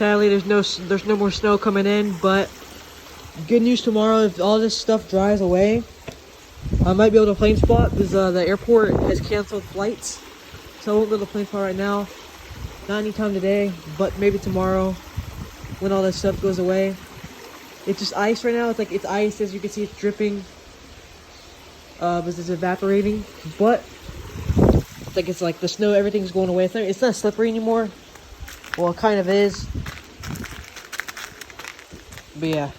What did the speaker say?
Sadly, there's no more snow coming in, but good news tomorrow, if all this stuff dries away, I might be able to plane spot because the airport has canceled flights. So I won't be able to plane spot right now. Not anytime today, but maybe tomorrow when all this stuff goes away. It's just ice right now. It's ice, as you can see, it's dripping. Because it's evaporating. But it's like the snow, everything's going away. It's not slippery anymore. Well, it kind of is. But yeah.